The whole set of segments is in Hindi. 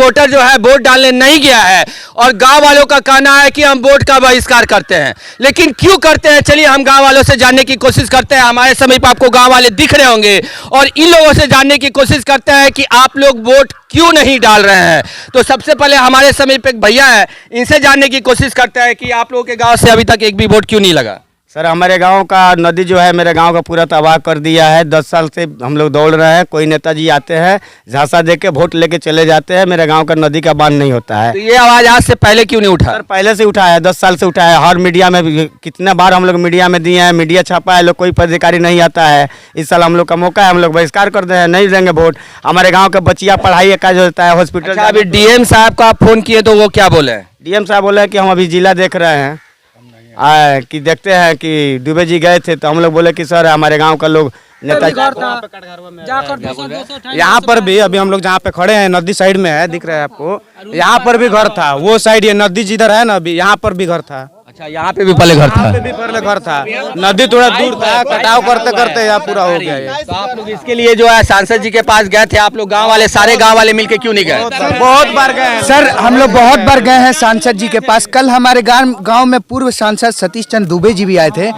वोटर जो है वोट डालने नहीं गया है और गांव वालों का कहना है कि हम वोट का बहिष्कार करते हैं। लेकिन क्यों करते हैं, चलिए हम गांव वालों से जानने की कोशिश करते हैं। हमारे समीप आपको गांव वाले दिख रहे होंगे और इन लोगों से जानने की कोशिश करते हैं कि आप लोग वोट क्यों नहीं डाल रहे हैं। तो सबसे पहले हमारे समीप एक भैया है, इनसे जानने की कोशिश करते हैं कि आप लोगों के गाँव से अभी तक एक भी वोट क्यों नहीं लगा। सर हमारे गांव का नदी जो है मेरे गांव का पूरा तबाह कर दिया है। 10 साल से हम लोग दौड़ रहे हैं। कोई नेताजी आते हैं, झांसा दे के वोट लेके चले जाते हैं। मेरे गांव का नदी का बांध नहीं होता है। तो ये आवाज आज से पहले क्यों नहीं उठा? सर पहले से उठा है, 10 साल से उठा है। हर मीडिया में कितना बार हम लोग मीडिया में दिए हैं, मीडिया छापा है, लोग कोई पदाधिकारी नहीं आता है। इस साल हम लोग का मौका है, हम लोग बहिष्कार कर दे हैं, नहीं देंगे वोट। हमारे गाँव के बच्चिया पढ़ाई का जो होता है हॉस्पिटल। अभी डीएम साहब का आप फोन किए तो वो क्या बोले? डीएम साहब बोले कि हम अभी जिला देख रहे हैं कि देखते हैं कि दुबे जी गए थे तो हम लोग बोले कि सर हमारे गांव का लोग नेता यहाँ पर भी अभी हम लोग जहाँ पे खड़े हैं नदी साइड में है, दिख रहा है आपको। यहाँ पर भी घर था, वो साइड ये नदी जिधर है ना अभी यहाँ पर भी घर था। अच्छा, यहाँ पे भी पहले घर था? यहाँ पे भी पहले घर था, नदी थोड़ा दूर था, कटाव करते करते यहाँ पूरा हो गया ये। तो आप लोग इसके लिए जो है सांसद जी के पास गए थे, आप लोग गांव वाले सारे गांव वाले मिलके क्यों नहीं गए? बहुत बार गए सर, हम लोग बहुत बार गए हैं सांसद जी के पास। कल हमारे गांव में पूर्व सांसद सतीश चंद्र दुबे जी भी आए थे।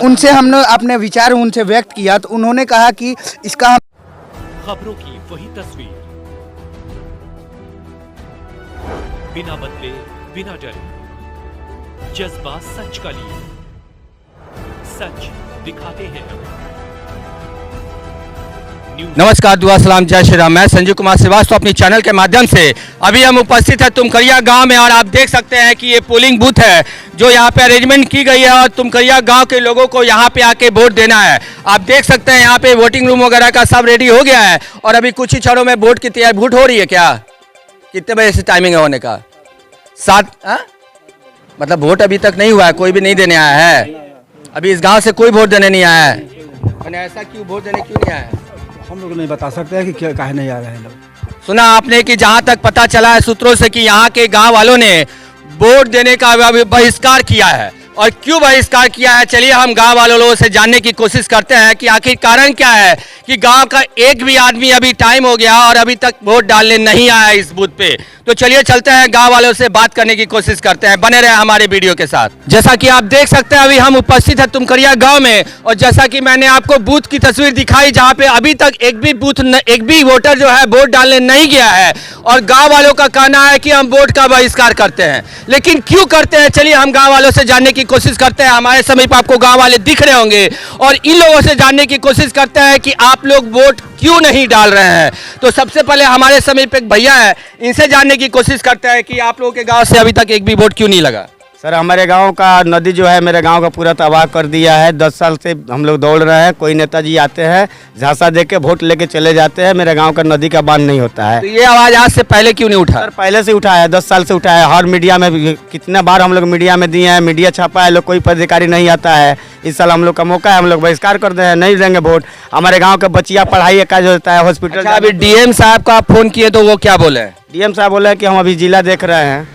उनसे हमने अपने विचार उनसे व्यक्त किया तो उन्होंने कहा कि इसका खबरों की वही तस्वीर, बिना बदले बिना डरे, जज्बा सच का लिए, सच दिखाते हैं। नमस्कार, दुआ सलाम, जय श्री राम। मैं संजीव कुमार श्रीवास्तव अपनी चैनल के माध्यम से अभी हम उपस्थित है तुमकरिया गांव में और आप देख सकते हैं कि ये पोलिंग बूथ है जो यहाँ पे अरेंजमेंट की गई है और तुमकरिया गांव के लोगों को यहाँ पे आके वोट देना है। आप देख सकते हैं यहाँ पे वोटिंग रूम वगैरह का सब रेडी हो गया है और अभी कुछ ही क्षणों में वोट की तैयारी। वोट हो रही है क्या? कितने बजे से टाइमिंग है होने का? 7? मतलब वोट अभी तक नहीं हुआ है, कोई भी नहीं देने आया है अभी इस गांव से, कोई वोट देने नहीं आया है। ऐसा क्यों, वोट देने क्यों नहीं आया है? हम लोग नहीं बता सकते हैं कि क्या काहे नहीं आ रहे हैं लोग। सुना आपने कि जहां तक पता चला है सूत्रों से कि यहाँ के गांव वालों ने वोट देने का बहिष्कार किया है। और क्यों बहिष्कार किया है, चलिए हम गांव वालों लोगों से जानने की कोशिश करते हैं कि आखिर कारण क्या है कि गांव का एक भी आदमी अभी टाइम हो गया और अभी तक वोट डालने नहीं आया इस बूथ पे। तो चलिए चलते हैं गांव वालों से बात करने की कोशिश करते हैं, बने रहे हमारे वीडियो के साथ। जैसा कि आप देख सकते हैं अभी हम उपस्थित है तुमकरिया गांव में और जैसा कि मैंने आपको बूथ की तस्वीर दिखाई जहां पे अभी तक एक भी वोटर जो है वोट डालने नहीं गया है और गांव वालों का कहना है कि हम वोट का बहिष्कार करते हैं। लेकिन क्यों करते हैं, चलिए हम गांव वालों से जानने की कोशिश करते हैं। हमारे समीप आपको गांव वाले दिख रहे होंगे और इन लोगों से जानने की कोशिश करते हैं कि आप लोग वोट क्यों नहीं डाल रहे हैं। तो सबसे पहले हमारे समीप एक भैया है, इनसे जानने की कोशिश करते हैं कि आप लोगों के गांव से अभी तक एक भी वोट क्यों नहीं लगा। सर हमारे गांव का नदी जो है मेरे गांव का पूरा तबाह कर दिया है। 10 साल से हम लोग दौड़ रहे हैं। कोई नेताजी आते हैं, झांसा दे के वोट लेके चले जाते हैं। मेरे गांव का नदी का बांध नहीं होता है। तो ये आवाज आज से पहले क्यों नहीं उठा? सर पहले से उठा है, 10 साल से उठा है। हर मीडिया में कितना बार हम लोग मीडिया में दिए हैं, मीडिया छापा है, लोग कोई पदाधिकारी नहीं आता है। इस साल हम लोग का मौका है, हम लोग बहिष्कार कर दे हैं, नहीं देंगे वोट। हमारे गाँव के बच्चिया पढ़ाई का जो होता है हॉस्पिटल। अभी डीएम साहब का आप फोन किए तो वो क्या बोले? डीएम साहब बोले कि हम अभी जिला देख रहे हैं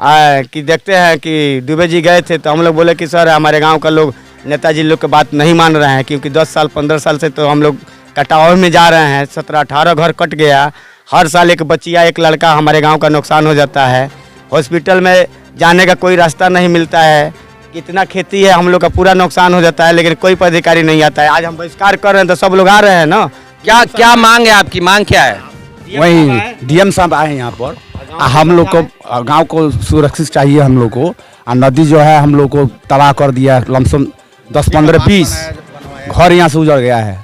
कि देखते हैं कि दुबे जी गए थे तो हम लोग बोले कि सर हमारे गांव का लोग नेताजी लोग की बात नहीं मान रहे हैं, क्योंकि 10 साल 15 साल से तो हम लोग कटाव में जा रहे हैं। 17-18 घर कट गया। हर साल एक बच्चिया एक लड़का हमारे गांव का नुकसान हो जाता है। हॉस्पिटल में जाने का कोई रास्ता नहीं मिलता है। कितना खेती है, हम लोग का पूरा नुकसान हो जाता है, लेकिन कोई पदाधिकारी नहीं आता है। आज हम बहिष्कार कर रहे हैं तो सब लोग आ रहे हैं ना। क्या मांग है आपकी? मांग क्या है? वही डीएम साहब आए यहाँ पर। हम लोग को गांव को सुरक्षित चाहिए हम लोग को। नदी जो है हम लोग को तबाह कर दिया। लमसम 10-15-20 घर यहाँ से उजड़ गया है।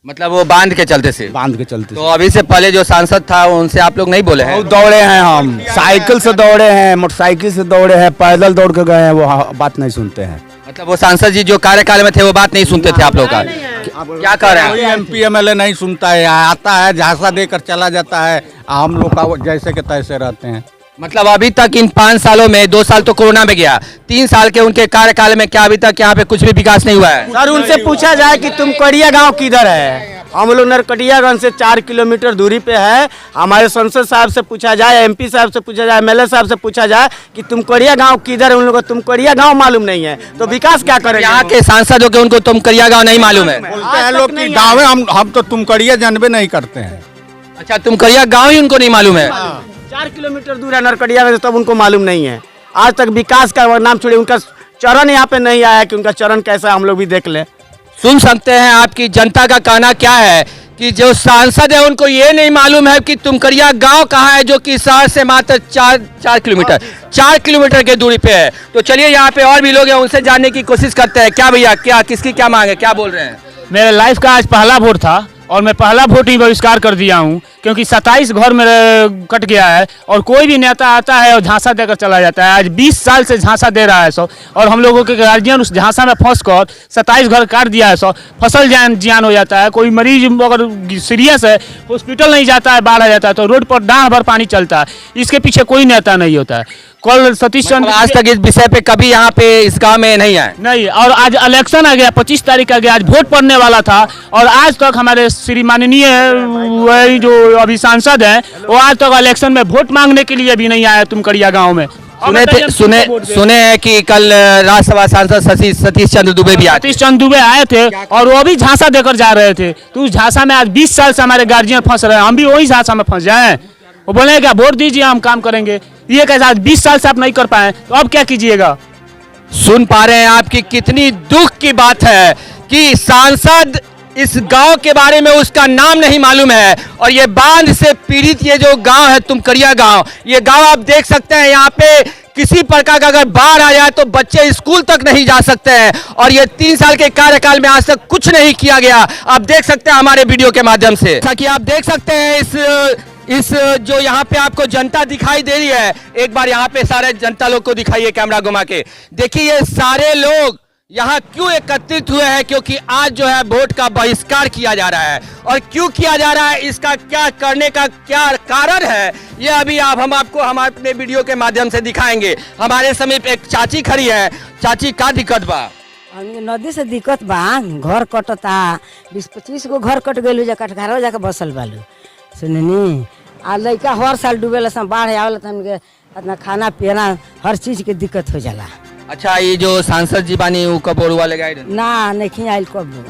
मतलब वो बांध के चलते से? बांध के चलते। तो अभी से पहले जो सांसद था उनसे आप लोग नहीं बोले हैं? बहुत दौड़े हैं हम, साइकिल से दौड़े हैं, मोटरसाइकिल से दौड़े हैं, पैदल दौड़ के गए हैं, वो बात नहीं सुनते हैं। मतलब वो सांसद जी जो कार्यकाल में थे वो बात नहीं सुनते थे आप लोग का? क्या कह रहे हैं? कोई एमपी एमएलए नहीं सुनता है, आता है झांसा देकर चला जाता है। हम लोग का जैसे के तैसे रहते हैं। मतलब अभी तक इन 5 सालों में 2 साल तो कोरोना में गया, 3 साल के उनके कार्यकाल में क्या अभी तक यहाँ पे कुछ भी विकास नहीं हुआ है? सर उनसे पूछा जाए कि तुमकरिया गांव किधर है। हम लोग नरकटियागंज से 4 किलोमीटर दूरी पे है। हमारे संसद साहब से पूछा जाए, एमपी साहब से पूछा जाए, एमएलए साहब से पूछा जाए कि तुमकरिया गांव किधर है, उन लोगों को तुमकरिया गांव मालूम नहीं है, तो विकास क्या करेंगे? यहाँ के सांसद हो के उनको तुमकरिया गाँव नहीं मालूम है? बोलते हैं लोग कि गाँव है, हम तो तुमकरिया जानबे नहीं करते हैं। अच्छा, तुमकरिया गाँव ही उनको नहीं मालूम है? 4 किलोमीटर दूर है नरकटिया में, तब उनको मालूम नहीं है। आज तक विकास का नाम छोड़िए, उनका चरण यहाँ पे नहीं आया कि उनका चरण कैसा हम लोग भी देख लें। सुन सकते हैं आपकी जनता का कहना क्या है कि जो सांसद है उनको ये नहीं मालूम है कि तुमकरिया गांव कहाँ है, जो कि शहर से मात्र 4 किलोमीटर की दूरी पे है। तो चलिए यहाँ पे और भी लोग हैं, उनसे जानने की कोशिश करते हैं। क्या भैया, क्या किसकी क्या मांग है, क्या बोल रहे हैं? मेरे लाइफ का आज पहला वोट था और मैं पहला वोट ही बहिष्कार कर दिया हूं, क्योंकि 27 घर मेरे कट गया है और कोई भी नेता आता है और झांसा देकर चला जाता है। आज 20 साल से झांसा दे रहा है सो, और हम लोगों के गार्जियन उस झांसा में फंस कर 27 घर काट दिया है सो, फसल जियान हो जाता है। कोई मरीज अगर सीरियस है हॉस्पिटल नहीं जाता है, बाढ़ आ जाता है तो रोड पर डांड भर पानी चलता है। इसके पीछे कोई नेता नहीं होता है। कल सतीश चंद्र आज तक इस विषय पे कभी यहाँ पे इस गांव में नहीं आए? नहीं, और आज इलेक्शन आ गया, 25 तारीख आ गया, आज वोट पड़ने वाला था और आज तक हमारे श्री माननीय वही जो अभी सांसद हैं वो आज तक इलेक्शन में वोट मांगने के लिए भी नहीं आया तुमकरिया गांव में। सुने हैं कि कल राज्यसभा सांसद सतीश चंद्र दुबे भी आए। सतीश चंद्र दुबे आए थे और वो भी झांसा देकर जा रहे थे। तो उस झांसा में आज 20 साल से हमारे गार्जियन फंस रहे हैं, हम भी वही झांसा में फंस जाए। वो बोले क्या वोट दीजिए हम काम करेंगे, ये कैसा आज 20 साल से आप नहीं कर पाए तो अब क्या कीजिएगा? सुन पा रहे हैं आपकी कितनी दुख की बात है कि सांसद इस गांव के बारे में उसका नाम नहीं मालूम है, और ये बांध से पीड़ित ये जो गांव है तुमकरिया गांव, ये गांव आप देख सकते हैं यहाँ पे किसी प्रकार का अगर बाढ़ आ जाए तो बच्चे स्कूल तक नहीं जा सकते हैं, और ये 3 साल के कार्यकाल में आज तक कुछ नहीं किया गया। आप देख सकते हैं हमारे वीडियो के माध्यम से, जैसा कि आप देख सकते हैं इस जो यहाँ पे आपको जनता दिखाई दे रही है, एक बार यहाँ पे सारे जनता लोग को दिखाइए कैमरा घुमा के। देखिए ये सारे लोग यहाँ क्यों एकत्रित हुए हैं, क्योंकि आज जो है वोट का बहिष्कार किया जा रहा है। और क्यों किया जा रहा है, इसका क्या करने का क्या कारण है, ये अभी हम आपको हमारे अपने वीडियो के माध्यम से दिखाएंगे। हमारे समीप एक चाची खड़ी है। चाची का दिक्कत बा? नदी से दिक्कत बा, घर कटता, 20-25 गो घर कट गए, कटघारा जाके बसल बालू सुननी। आ लड़का हर साल डूबेला, बाढ़ आवेला तो हमके इतना खाना पीना हर चीज के दिक्कत हो जाला। अच्छा, ये जो सांसद जी बानी वो कब और वाले गाइड ना नहीं आयल कब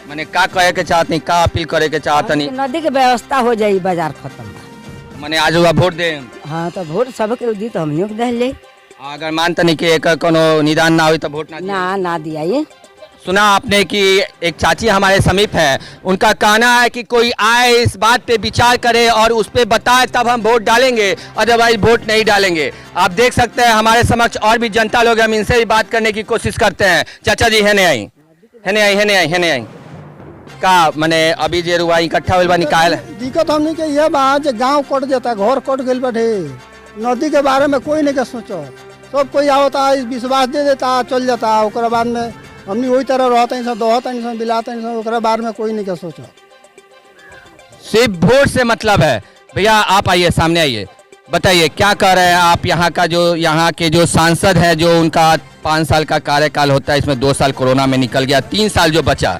मैंने का कहे के चाहत नहीं, का अपील करे के चाहत नहीं? नदी के व्यवस्था हो जाई, बाजार खत्म बा। मैंने आज हुआ वोट दे। हाँ तो वोट सबके दी तो हमनियों के दे ले। अगर मानता नहीं कि एक कोनो निदान ना हुई तो वोट ना दिया। ये सुना आपने कि एक चाची हमारे समीप है, उनका कहना है कि कोई आए इस बात पे विचार करे और उस पे बताए तब हम वोट डालेंगे, अदरवाइज वोट नहीं डालेंगे। आप देख सकते हैं हमारे समक्ष और भी जनता लोग, हम इनसे भी बात करने की कोशिश करते हैं। चाचा जी है नहीं आई का मने अभी जे रुआ इकट्ठा होल बा निकाल दिक्कत हमनी के ये बा जे गांव कट जाता, घर कट गइल बाटे, नदी के बारे में कोई नहीं के सोचो। सब कोई आवता विश्वास दे देता चल जाता, ओकरा बाद में हमनी वही तरह रहते हैं, दोहते हैं, बिलाते हैं, ओकरा बारे में कोई नहीं के सोचो। सिर्फ वोट से मतलब है। भैया आप आइए, सामने आइए, बताइए क्या कर रहे हैं आप? यहाँ के जो सांसद हैं, जो उनका 5 साल का कार्यकाल होता है, इसमें 2 साल कोरोना में निकल गया, 3 साल जो बचा,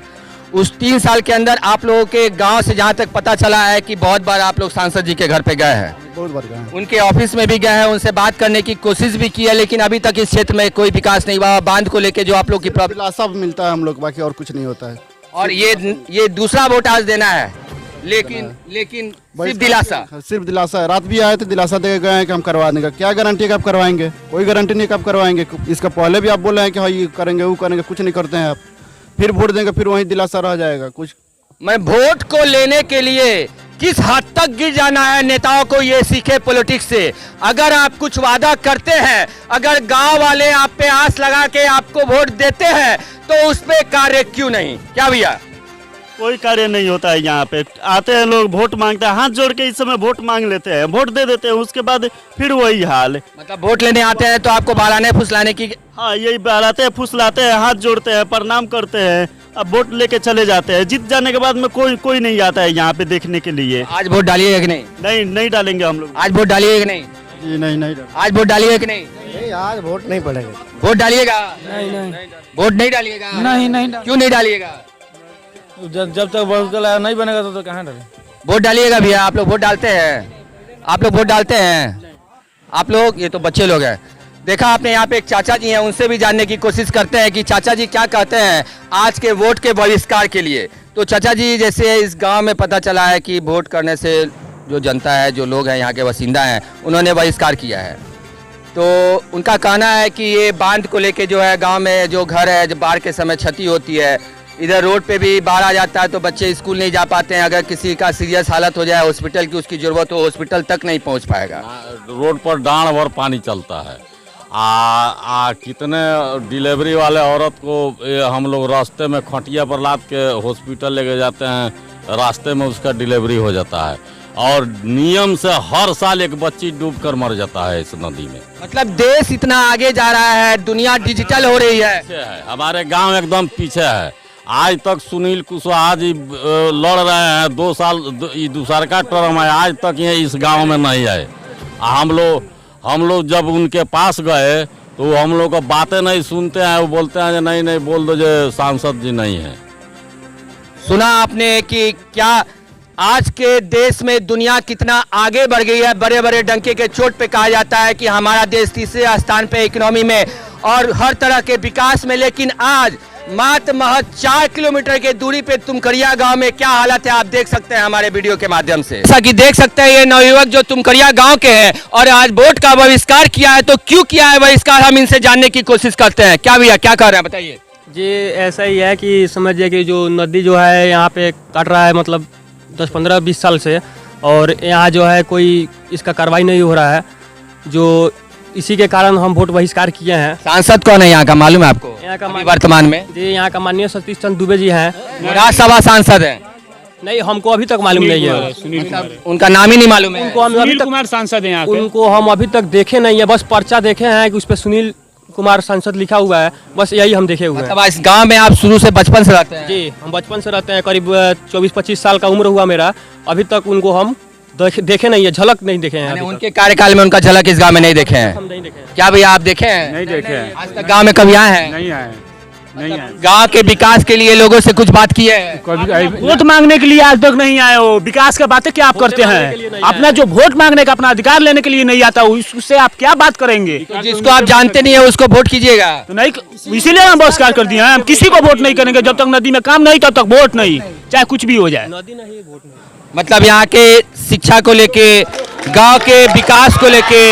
उस 3 साल के अंदर आप लोगों के गांव से जहां तक पता चला है कि बहुत बार आप लोग सांसद जी के घर पे गए हैं, बहुत बार गए, उनके ऑफिस में भी गए हैं, उनसे बात करने की कोशिश भी की है, लेकिन अभी तक इस क्षेत्र में कोई विकास नहीं हुआ। बांध को लेके जो आप लोग की दिलासा मिलता है हम लोग, बाकी और कुछ नहीं होता है। और ये दूसरा वोट आज देना है, लेकिन सिर्फ दिलासा है। रात भी आए थे, दिलासा दे गए हैं कि हम करवा देंगे। क्या गारंटी कब करवाएंगे? कोई गारंटी नहीं कब करवाएंगे। इसका पहले भी आप बोल रहे हैं कि हाँ ये करेंगे वो करेंगे, कुछ नहीं करते हैं आप। फिर वोट देंगे, फिर वही दिलासा रह जाएगा कुछ। मैं वोट को लेने के लिए किस हद तक गिर जाना है, नेताओं को ये सीखे पॉलिटिक्स से। अगर आप कुछ वादा करते हैं, अगर गांव वाले आप पे आस लगा के आपको वोट देते हैं, तो उस पे कार्य क्यों नहीं? क्या भैया? कोई कार्य नहीं होता है यहाँ पे। आते हैं लोग, वोट मांगते हैं, हाथ जोड़ के इस समय वोट मांग लेते हैं, वोट दे देते हैं, उसके बाद फिर वही हाल। मतलब वोट लेने आते हैं तो आपको बहलाने फुसलाने की? हाँ, यही बहलाते हैं, फुसलाते हैं, हाथ जोड़ते हैं, प्रणाम करते हैं, अब वोट लेके चले जाते हैं। जीत जाने के बाद में कोई नहीं आता है यहाँ पे देखने के लिए। आज वोट डालिएगा कि नहीं? नहीं डालेंगे हम लोग। आज वोट डालिएगा कि नहीं? जी नहीं आज वोट डालिएगा कि नहीं? आज वोट नहीं पड़ेगा। वोट डालिएगा? नहीं वोट नहीं डालिएगा? नहीं क्यों नहीं डालिएगा? जब तक वोट नहीं बनेगा तो कहाँ डालें? वोट डालिएगा भैया। आप लोग वोट डालते हैं? आप लोग वोट डालते हैं? आप लोग, ये तो बच्चे लोग हैं। देखा आपने, यहाँ पे एक चाचा जी हैं, उनसे भी जानने की कोशिश करते हैं कि चाचा जी क्या कहते हैं आज के वोट के बहिष्कार के लिए। तो चाचा जी, जैसे इस गांव में पता चला है कि वोट करने से जो जनता है, जो लोग हैं, यहाँ के बासिंदा हैं, उन्होंने बहिष्कार किया है। तो उनका कहना है कि ये बांध को लेके जो है गांव में जो घर है, जब बाढ़ के समय क्षति होती है, इधर रोड पे भी बाढ़ आ जाता है तो बच्चे स्कूल नहीं जा पाते हैं। अगर किसी का सीरियस हालत हो जाए, हॉस्पिटल की उसकी ज़रूरत हो, हॉस्पिटल तक नहीं पहुंच पाएगा। रोड पर डांड भर पानी चलता है। कितने डिलीवरी वाले औरत को हम लोग रास्ते में खटिया पर लाद के हॉस्पिटल लेके जाते हैं, रास्ते में उसका डिलीवरी हो जाता है। और नियम से हर साल एक बच्ची डूबकर मर जाता है इस नदी में। मतलब देश इतना आगे जा रहा है, दुनिया डिजिटल हो रही है। हमारे गांव एकदम पीछे है। आज तक सुनील कुशवाहा जी लड़ रहे हैं, 2 साल दूसरा का टर्म है, आज तक ये इस गांव में नहीं आए। हम लोग जब उनके पास गए तो हम लोग का बातें नहीं सुनते हैं, वो बोलते हैं नहीं बोल दो जो सांसद जी नहीं है। सुना आपने कि क्या आज के देश में दुनिया कितना आगे बढ़ गई है। बड़े बड़े डंके के चोट पे कहा जाता है कि हमारा देश तीसरे स्थान पे इकोनॉमी में और हर तरह के विकास में, लेकिन आज मात्र महज 4 किलोमीटर के दूरी पे तुमकरिया गांव में क्या हालत है आप देख सकते हैं हमारे वीडियो के माध्यम से। जैसा कि देख सकते हैं ये नवयुवक जो तुमकरिया गांव के हैं और आज वोट का बहिष्कार किया है। तो क्यों किया है बहिष्कार, हम इनसे जानने की कोशिश करते हैं। क्या भैया क्या कह रहे हैं बताइए। जी ऐसा ही है कि समझिए कि जो नदी जो है यहाँ पे कट रहा है, मतलब 10-15-20 साल से, और यहाँ जो है कोई इसका कार्रवाई नहीं हो रहा है, जो इसी के कारण हम वोट बहिष्कार किए हैं। सांसद कौन है यहाँ का, मालूम है आपको? यहाँ का वर्तमान में जी यहाँ का माननीय सतीश चंद्र दुबे जी हैं। राज्यसभा सांसद हैं? नहीं, हमको अभी तक मालूम नहीं है। उनका नाम ही नहीं मालूम है। उनको हम अभी तक कुमार सांसद हैं, उनको हम अभी तक देखे नहीं है, बस पर्चा देखे हैं कि उस पर सुनील कुमार सांसद लिखा हुआ है, बस यही हम देखे हुए हैं। मतलब इस गांव में आप शुरू से बचपन से रहते हैं? जी हम बचपन से रहते हैं, करीब 24-25 साल का उम्र हुआ मेरा। अभी तक उनको हम देखे नहीं है, झलक नहीं देखे हैं। उनके कार्यकाल में उनका झलक इस गांव में नहीं देखे हैं? हम नहीं देखे हैं। क्या भैया आप देखे हैं? नहीं देखे हैं। आज तक गांव में कभी आए हैं? नहीं आए, नहीं आए। गांव के विकास के लिए लोगों से कुछ बात की है? वोट मांगने के लिए आज तक नहीं आए हो। विकास की बातें क्या आप करते हैं? अपना जो वोट मांगने का अपना अधिकार लेने के लिए नहीं आता, उससे आप क्या बात करेंगे? तो जिसको आप जानते नहीं है उसको वोट कीजिएगा। तो नहीं, इसीलिए हम बहिष्कार कर दिए हैं। हम किसी को वोट नहीं करेंगे जब तक नदी में काम नहीं, तब तक वोट नहीं, चाहे कुछ भी हो जाए। नदी नहीं, वोट नहीं। मतलब यहाँ के शिक्षा को लेके, गांव के विकास को लेके,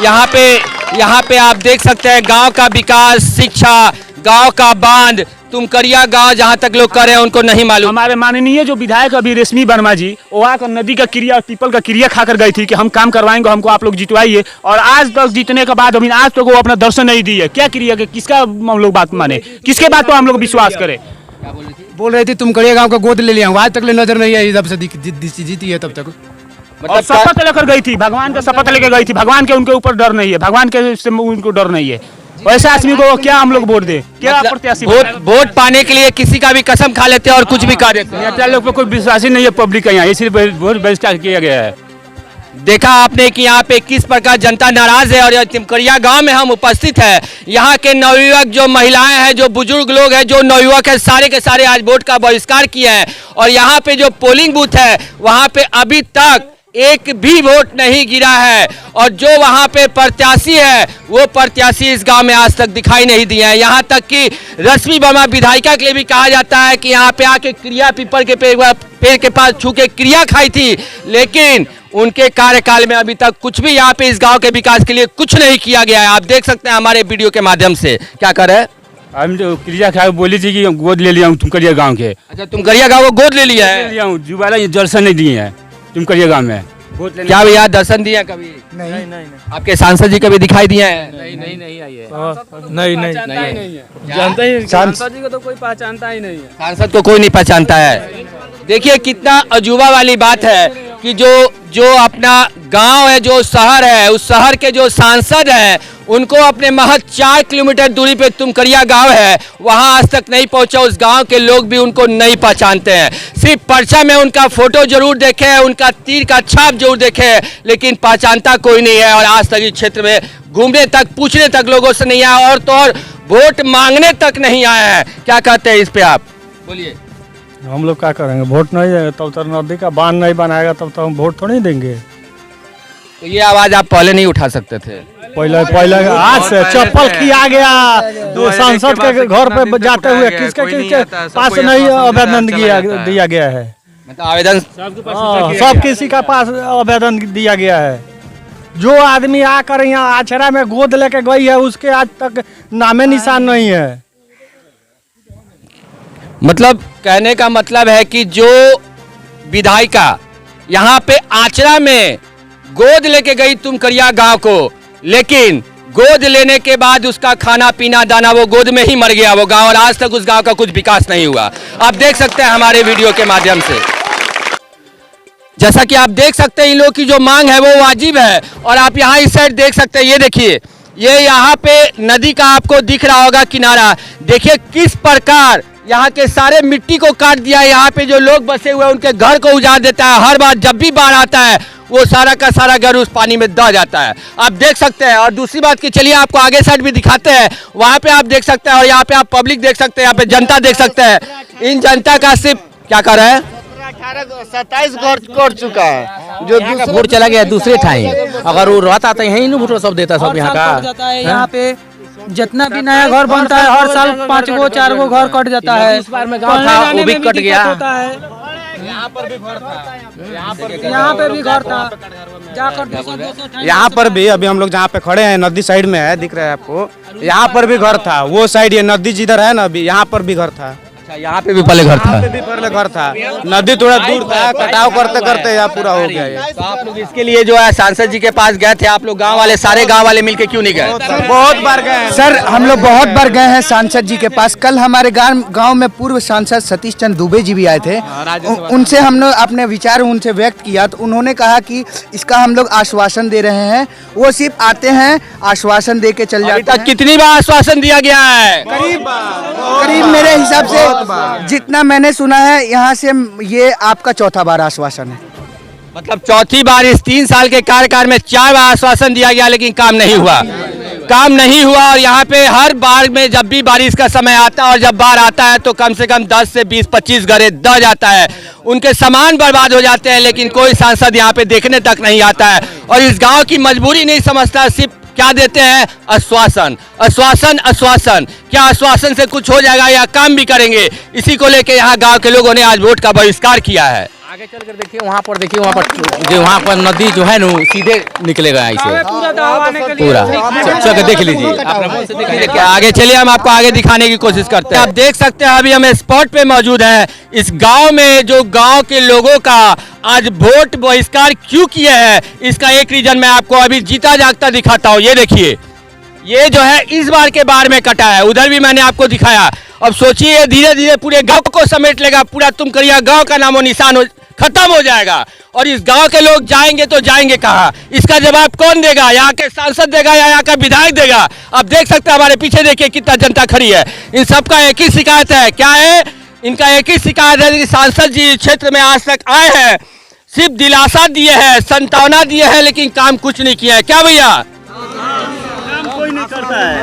यहाँ पे आप देख सकते हैं गांव का विकास, शिक्षा, गांव का बांध, तुमकरिया गांव जहां तक लोग कर रहे हैं उनको नहीं मालूम। हमारे माननीय जो विधायक अभी रेशमी वर्मा जी, वो आकर नदी का क्रिया और पीपल का क्रिया खाकर गई थी कि हम काम करवाएंगे, हमको आप लोग जितवाइए, और आज तक जीतने के बाद अभी आज तक वो अपना दर्शन नहीं दिए। क्या क्रिया के किसका हम लोग बात माने, किसके बात पर हम लोग विश्वास करें? बोल रही थी तुमकरिया गांव का गोद ले लिया, आज तक ले नजर नहीं आई, जब से जीती है तब तक। मतलब शपथ लेकर गई थी, भगवान का शपथ लेकर गई थी। भगवान के उनके ऊपर डर नहीं है, भगवान के से उनको डर नहीं है। वैसे आदमी को क्या हम लोग वोट दे? क्या प्रत्याशी? वोट पाने के लिए किसी का भी कसम खा लेते हैं और कुछ भी कह देते हैं। नेता लोग पे कोई विश्वास ही नहीं है पब्लिक का यहाँ, इसलिए वोट बहिष्कार किया गया है। देखा आपने कि यहाँ पे किस प्रकार जनता नाराज है। और यह तुमकरिया गांव में हम उपस्थित है, यहाँ के नवयुवक जो महिलाएं हैं, जो बुजुर्ग लोग हैं, जो नवयुवक है, सारे के सारे आज वोट का बहिष्कार किए हैं। और यहाँ पे जो पोलिंग बूथ है वहाँ पे अभी तक एक भी वोट नहीं गिरा है। और जो वहाँ पे प्रत्याशी है वो प्रत्याशी इस गांव में आज तक दिखाई नहीं दिए हैं। यहाँ तक कि रश्मि वर्मा विधायिका के लिए भी कहा जाता है कि यहाँ पे आके क्रिया पीपल के पेड़ के पास छू के क्रिया खाई थी, लेकिन उनके कार्यकाल में अभी तक कुछ भी यहाँ पे इस गांव के विकास के लिए कुछ नहीं किया गया है। आप देख सकते हैं हमारे वीडियो के माध्यम से। क्या कर रहे हैं? हम जो क्रिया खाए बोली थी कि गोद ले लिया हूँ तुमकरिया गाँव के। अच्छा, तुमकरिया गाँव को गोद ले लिया है? लिया हूँ, जुबाला ये दर्शन नहीं दिए हैं तुमकरिया गाँव में। क्या भैया दर्शन दिए कभी? नहीं। आपके सांसद जी कभी दिखाई दिए हैं? नहीं आई है। नहीं जानते ही सांसद जी को तो कोई पहचानता ही नहीं है। सांसद को कोई नहीं पहचानता है। देखिए कितना अजूबा वाली बात है कि जो अपना गांव है, जो शहर है, उस शहर के जो सांसद हैं उनको अपने महज 4 किलोमीटर दूरी पे तुमकरिया गांव है, वहां आज तक नहीं पहुंचा। उस गांव के लोग भी उनको नहीं पहचानते हैं। सिर्फ पर्चा में उनका फोटो जरूर देखे हैं, उनका तीर का छाप जरूर देखे हैं, लेकिन पहचानता कोई नहीं है। और आज तक इस क्षेत्र में घूमने तक, पूछने तक लोगों से नहीं आया, और तो और वोट मांगने तक नहीं आया है। क्या कहते हैं इस पे आप? बोलिए। हम लोग क्या करेंगे, वोट नहीं है तब तक नदी का बांध नहीं बनाएगा तब तक हम वोट थोड़ी देंगे। तो ये आवाज आप पहले नहीं उठा सकते थे? पहले आज से चप्पल किया गया, दो सांसद के घर पे जाते हुए किसके पास नहीं आवेदन दिया गया है। मतलब आवेदन सब किसी का पास आवेदन दिया गया है। जो आदमी आकर यहाँ आचरा में गोद लेके गई है उसके आज तक नामे निशान नहीं है। मतलब कहने का मतलब है कि जो विधायिका यहाँ पे आचरा में गोद लेके गई तुमकरिया गांव को, लेकिन गोद लेने के बाद उसका खाना पीना दाना वो गोद में ही मर गया वो गांव, और आज तक उस गांव का कुछ विकास नहीं हुआ। आप देख सकते हैं हमारे वीडियो के माध्यम से, जैसा कि आप देख सकते हैं इन लोगों की जो मांग है वो वाजिब है। और आप यहाँ इस साइड देख सकते हैं, ये देखिए, ये यहाँ पे नदी का आपको दिख रहा होगा किनारा। देखिए किस प्रकार यहाँ के सारे मिट्टी को काट दिया है। यहाँ पे जो लोग बसे हुए हैं उनके घर को उजाड़ देता है। हर बार जब भी बाढ़ आता है वो सारा का सारा घर उस पानी में दह जाता है, आप देख सकते हैं। और दूसरी बात की चलिए आपको आगे साइड भी दिखाते हैं, वहाँ पे आप देख सकते हैं। और यहाँ पे आप पब्लिक देख सकते हैं, यहाँ पे जनता देख सकते हैं। इन जनता का सिर्फ क्या कर रहा है, 27 कर चुका है। जो वोट चला गया दूसरे ठाई, अगर वो रहता तो यही नहीं वोट सब देता सब यहाँ का। यहाँ पे जितना भी नया घर बनता है हर साल 5 गो 4 गो घर कट जाता है। इस बार में गाँव था वो भी कट गया। यहाँ पर भी घर था, जाकर यहाँ पर भी अभी हम लोग जहाँ पे खड़े हैं नदी साइड में है, दिख रहा है आपको, यहाँ पर भी घर था। वो साइड ये नदी जिधर है ना अभी, यहाँ पर भी घर था। अच्छा यहाँ पे भी पहले घर था, यहाँ पे भी पहले घर था। नदी थोड़ा दूर था, कटाव करते करते यहाँ पूरा हो गया ये। तो आप लोग इसके लिए जो है सांसद जी के पास गए थे, आप लोग गांव वाले सारे गांव वाले मिलके क्यों नहीं गए? बहुत बार गए हैं सर, हम लोग बहुत बार गए हैं सांसद जी के पास। कल हमारे गांव में पूर्व सांसद सतीश चंद्र दुबे जी भी आए थे। उनसे हमने अपने विचार उनसे व्यक्त किया, तो उन्होंने कहा कि इसका हम लोग आश्वासन दे रहे हैं। वो सिर्फ आते हैं, आश्वासन दे के चल जाते हैं। कितनी बार आश्वासन दिया गया है? करीब मेरे हिसाब से जितना मैंने सुना है यहाँ से ये आपका चौथा बार आश्वासन है। मतलब चौथी बार इस 3 साल के कार्यकाल में 4 बार आश्वासन दिया गया, लेकिन काम नहीं हुआ, काम नहीं हुआ। और यहाँ पे हर बार में जब भी बारिश का समय आता है और जब बाढ़ आता है तो कम से कम 10 से 20-25 घरे दह जाता है, उनके सामान बर्बाद हो जाते हैं, लेकिन कोई सांसद यहाँ पे देखने तक नहीं आता है। और इस गांव की मजबूरी नहीं समझता, सिर्फ क्या देते हैं, आश्वासन आश्वासन आश्वासन। क्या आश्वासन से कुछ हो जाएगा या काम भी करेंगे? इसी को लेके यहाँ गांव के लोगों ने आज वोट का बहिष्कार किया है। आगे चल कर देखिए, वहाँ पर नदी जो है ना सीधे निकलेगा ऐसे पूरा। चल देख लीजिए, देखिए आगे चलिए, हम आपको आगे दिखाने की कोशिश करते हैं। आप देख सकते हैं अभी हम स्पॉट पे मौजूद हैं। इस गांव में जो गांव के लोगों का आज वोट बहिष्कार क्यों किए हैं, इसका एक रीजन मैं आपको अभी जीता जागता दिखाता हूँ। ये देखिए, ये जो है इस बार के बाढ़ में कटा है, उधर भी मैंने आपको दिखाया। अब सोचिए धीरे धीरे पूरे गांव को समेट लेगा, पूरा तुमकरिया गांव का नामो निशान खत्म हो जाएगा। और इस गांव के लोग जाएंगे तो जाएंगे कहाँ? इसका जवाब कौन देगा? यहाँ के सांसद देगा या यहाँ का विधायक देगा? आप देख सकते हैं हमारे पीछे देखिए कितना जनता खड़ी है। इन सबका एक ही शिकायत है, क्या है? इनका एक ही शिकायत है कि सांसद जी इस क्षेत्र में आज तक आए हैं, सिर्फ दिलासा दिए हैं, संतावना दिए हैं, लेकिन काम कुछ नहीं किया है। क्या भैया? काम कोई नहीं करता है।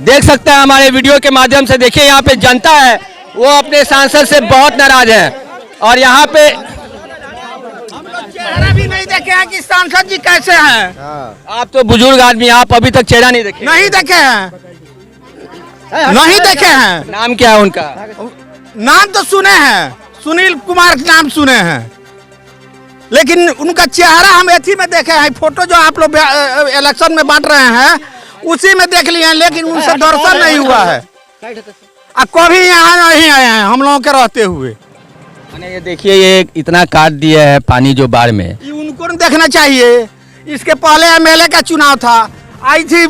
देख सकते हैं हमारे वीडियो के माध्यम से, देखिए यहाँ पे जनता है वो अपने सांसद से बहुत नाराज है। और यहाँ पे चेहरा भी नहीं देखे हैं कि सांसद जी कैसे हैं। आप तो बुजुर्ग आदमी, आप अभी तक चेहरा नहीं देखे? नहीं देखे हैं, नहीं देखे हैं। नाम क्या है उनका? नाम तो सुने हैं, सुनील कुमार नाम सुने हैं, लेकिन उनका चेहरा हम एथी में देखे हैं। फोटो जो आप लोग इलेक्शन में बांट रहे हैं उसी में देख लिए हैं, लेकिन उनसे दर्शन नहीं हुआ है। कभी यहाँ नहीं आए हैं हम लोगों के रहते हुए। ये देखिए, ये इतना काट दिया है पानी जो बाढ़ में, ये उनको देखना चाहिए। इसके पहले एमएलए का चुनाव था, आई थी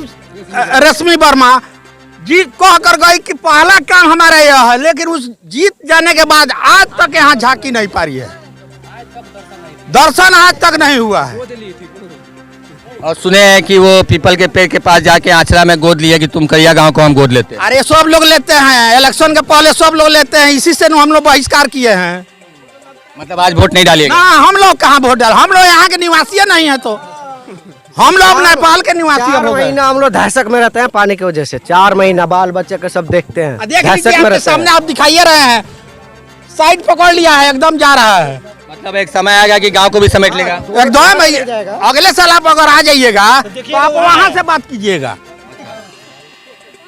रश्मि वर्मा जी, कह कर गई कि पहला काम हमारा यह है, लेकिन उस जीत जाने के बाद आज तक यहाँ झांकी नहीं पा रही है, दर्शन आज तक नहीं हुआ है। और सुने हैं कि वो पीपल के पेड़ के पास जाके आचरा में गोद लिया कि तुमकरिया गांव को हम गोद लेते हैं। अरे सब लोग लेते हैं, इलेक्शन के पहले सब लोग लेते हैं, इसी से हम लोग बहिष्कार किए हैं। मतलब आज वोट नहीं डालिएगा? ना, हम लोग कहाँ वोट डाल, हम लोग यहाँ के निवासी नहीं है, तो हम लोग नेपाल के निवासी। 4 महीना हम लोग दहशत में रहते हैं पानी की वजह से। 4 महीना बाल बच्चे के सब देखते हैं, दहशत में सामने आप दिखाइए रहे हैं, साइड पकड़ लिया है, एकदम जा रहा है। मतलब एक समय आएगा कि गांव को भी समेट लेगा एकदम। अगले साल आप अगर आ जाइएगा तो आप वहाँ से बात कीजिएगा।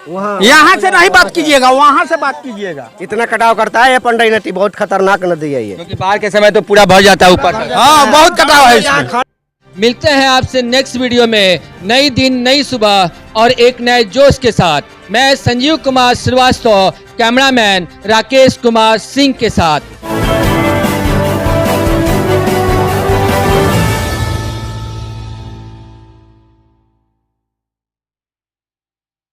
यहाँ से नहीं बात कीजिएगा, वहाँ से बात कीजिएगा। इतना कटाव करता है ये पंडई नदी, बहुत खतरनाक नदी है ये। क्योंकि बाढ़ के समय तो पूरा भर जाता है ऊपर तक। हाँ, बहुत कटाव है इसमें। मिलते हैं आपसे नेक्स्ट वीडियो में, नई दिन नई सुबह और एक नए जोश के साथ। मैं संजीव कुमार श्रीवास्तव, कैमरामैन राकेश कुमार सिंह के साथ।